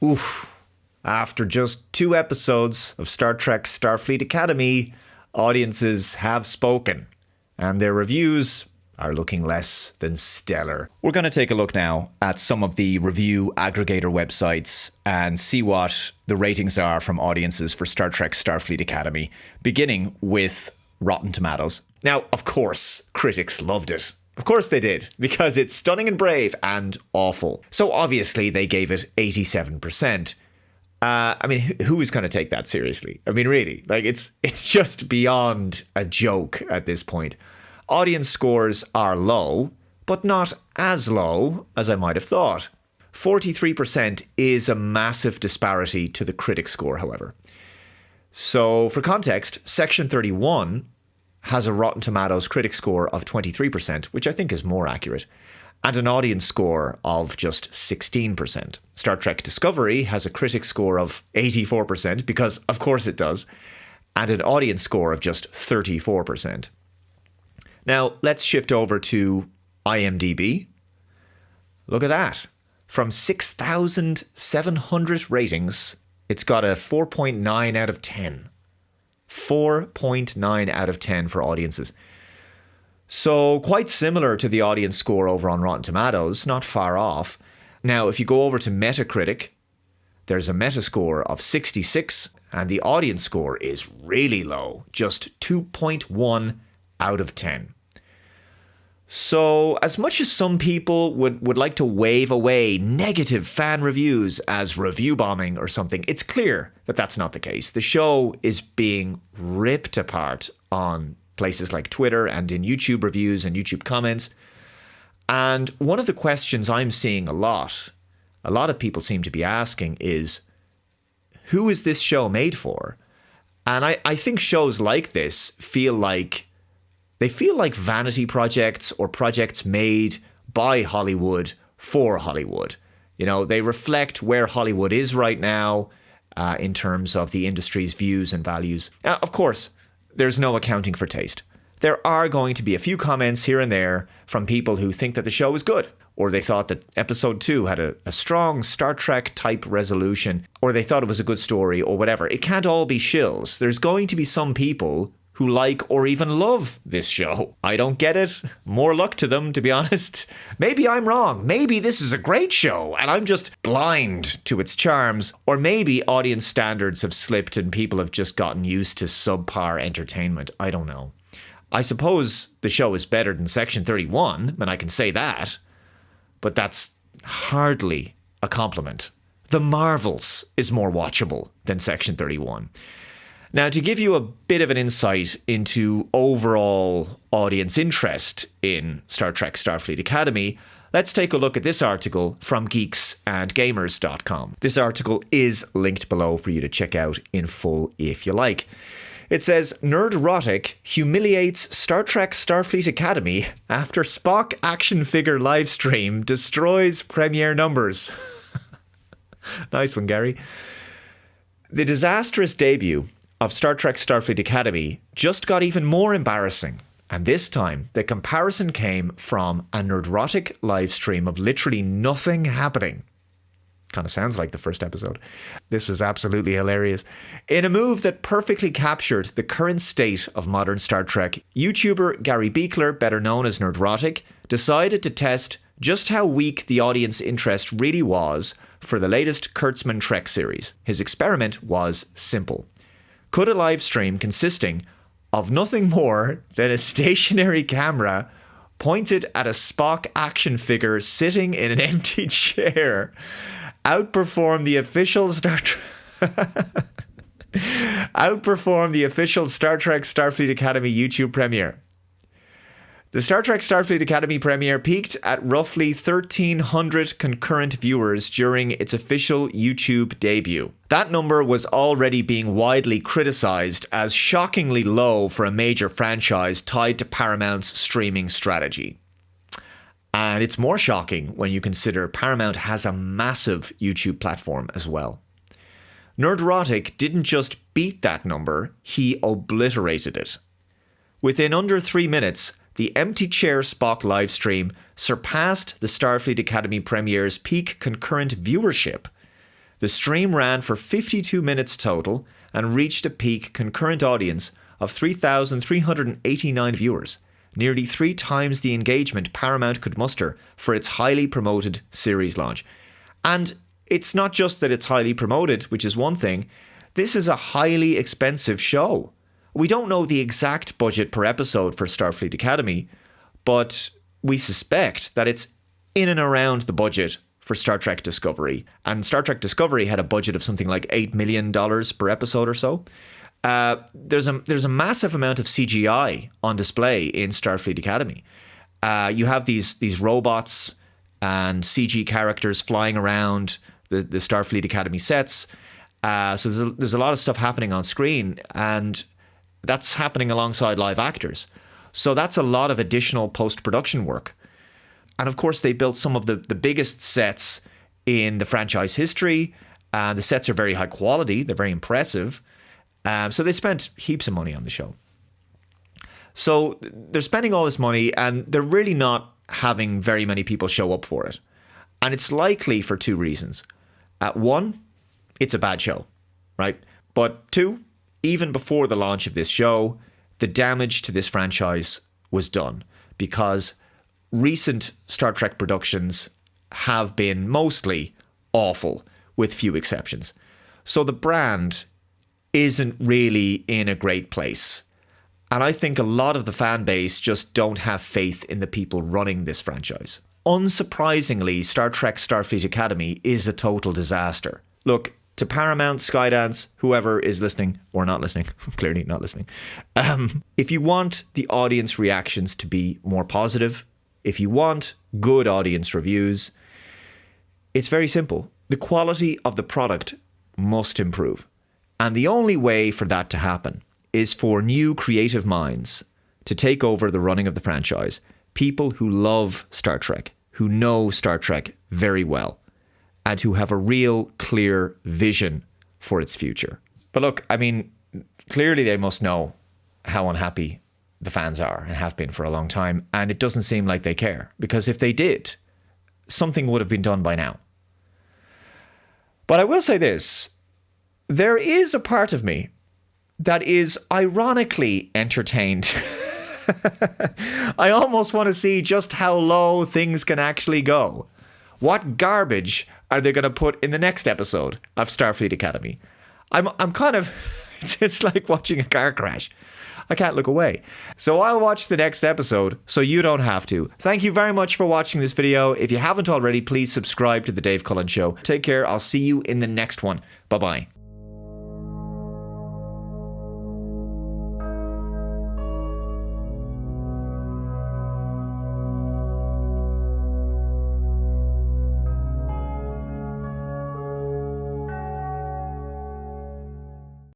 Oof. After just 2 episodes of Star Trek Starfleet Academy, audiences have spoken, and their reviews are looking less than stellar. We're going to take a look now at some of the review aggregator websites and see what the ratings are from audiences for Star Trek Starfleet Academy, beginning with Rotten Tomatoes. Now, of course, critics loved it. Of course they did, because it's stunning and brave and awful. So obviously they gave it 87%. Who is going to take that seriously? I mean, really, like it's just beyond a joke at this point. Audience scores are low, but not as low as I might have thought. 43% is a massive disparity to the critic score, however. So for context, Section 31 has a Rotten Tomatoes critic score of 23%, which I think is more accurate, and an audience score of just 16%. Star Trek Discovery has a critic score of 84%, because of course it does, and an audience score of just 34%. Now, let's shift over to IMDb. Look at that. From 6,700 ratings, it's got a 4.9 out of 10. 4.9 out of 10 for audiences. So quite similar to the audience score over on Rotten Tomatoes, not far off. Now, if you go over to Metacritic, there's a Metascore of 66, and the audience score is really low, just 2.1 out of 10. So, as much as some people would like to wave away negative fan reviews as review bombing or something, it's clear that that's not the case. The show is being ripped apart on places like Twitter and in YouTube reviews and YouTube comments. And one of the questions I'm seeing a lot of people seem to be asking is, who is this show made for? And I think shows like this feel like vanity projects or projects made by Hollywood for Hollywood. You know, they reflect where Hollywood is right now in terms of the industry's views and values. Of course, there's no accounting for taste. There are going to be a few comments here and there from people who think that the show is good, or they thought that episode 2 had a strong Star Trek type resolution, or they thought it was a good story, or whatever. It can't all be shills. There's going to be some people who like or even love this show. I don't get it. More luck to them, to be honest. Maybe I'm wrong. Maybe this is a great show and I'm just blind to its charms. Or maybe audience standards have slipped and people have just gotten used to subpar entertainment. I don't know. I suppose the show is better than Section 31, and I can say that. But that's hardly a compliment. The Marvels is more watchable than Section 31. Now, to give you a bit of an insight into overall audience interest in Star Trek Starfleet Academy, let's take a look at this article from geeksandgamers.com. This article is linked below for you to check out in full if you like. It says, Nerdrotic humiliates Star Trek Starfleet Academy after Spock action figure livestream destroys premiere numbers. Nice one, Gary. The disastrous debut of Star Trek Starfleet Academy just got even more embarrassing. And this time, the comparison came from a Nerdrotic live stream of literally nothing happening. Kind of sounds like the first episode. This was absolutely hilarious. In a move that perfectly captured the current state of modern Star Trek, YouTuber Gary Beekler, better known as Nerdrotic, decided to test just how weak the audience interest really was for the latest Kurtzman Trek series. His experiment was simple. Could a live stream consisting of nothing more than a stationary camera pointed at a Spock action figure sitting in an empty chair outperform the official Star Trek Starfleet Academy YouTube premiere? The Star Trek Starfleet Academy premiere peaked at roughly 1,300 concurrent viewers during its official YouTube debut. That number was already being widely criticized as shockingly low for a major franchise tied to Paramount's streaming strategy. And it's more shocking when you consider Paramount has a massive YouTube platform as well. Nerdrotic didn't just beat that number, he obliterated it. Within under 3 minutes, the empty chair Spock livestream surpassed the Starfleet Academy premiere's peak concurrent viewership. The stream ran for 52 minutes total and reached a peak concurrent audience of 3,389 viewers, nearly 3 times the engagement Paramount could muster for its highly promoted series launch. And it's not just that it's highly promoted, which is one thing. This is a highly expensive show. We don't know the exact budget per episode for Starfleet Academy, but we suspect that it's in and around the budget for Star Trek Discovery. And Star Trek Discovery had a budget of something like $8 million per episode or so. There's a massive amount of CGI on display in Starfleet Academy. You have these robots and CG characters flying around the Starfleet Academy sets. So there's a lot of stuff happening on screen, and that's happening alongside live actors. So that's a lot of additional post-production work. And of course, they built some of the biggest sets in the franchise history. The sets are very high quality. They're very impressive. So they spent heaps of money on the show. So they're spending all this money, and they're really not having very many people show up for it. And it's likely for 2 reasons. One, it's a bad show, right? But 2, even before the launch of this show, the damage to this franchise was done, because recent Star Trek productions have been mostly awful, with few exceptions. So the brand isn't really in a great place. And I think a lot of the fan base just don't have faith in the people running this franchise. Unsurprisingly, Star Trek Starfleet Academy is a total disaster. Look, to Paramount, Skydance, whoever is listening or not listening, clearly not listening. If you want the audience reactions to be more positive, if you want good audience reviews, it's very simple. The quality of the product must improve. And the only way for that to happen is for new creative minds to take over the running of the franchise. People who love Star Trek, who know Star Trek very well, and who have a real clear vision for its future. But look, I mean, clearly they must know how unhappy the fans are and have been for a long time. And it doesn't seem like they care, because if they did, something would have been done by now. But I will say this, there is a part of me that is ironically entertained. I almost want to see just how low things can actually go. What garbage are they going to put in the next episode of Starfleet Academy? I'm kind of, it's like watching a car crash. I can't look away. So I'll watch the next episode so you don't have to. Thank you very much for watching this video. If you haven't already, please subscribe to The Dave Cullen Show. Take care. I'll see you in the next one. Bye-bye.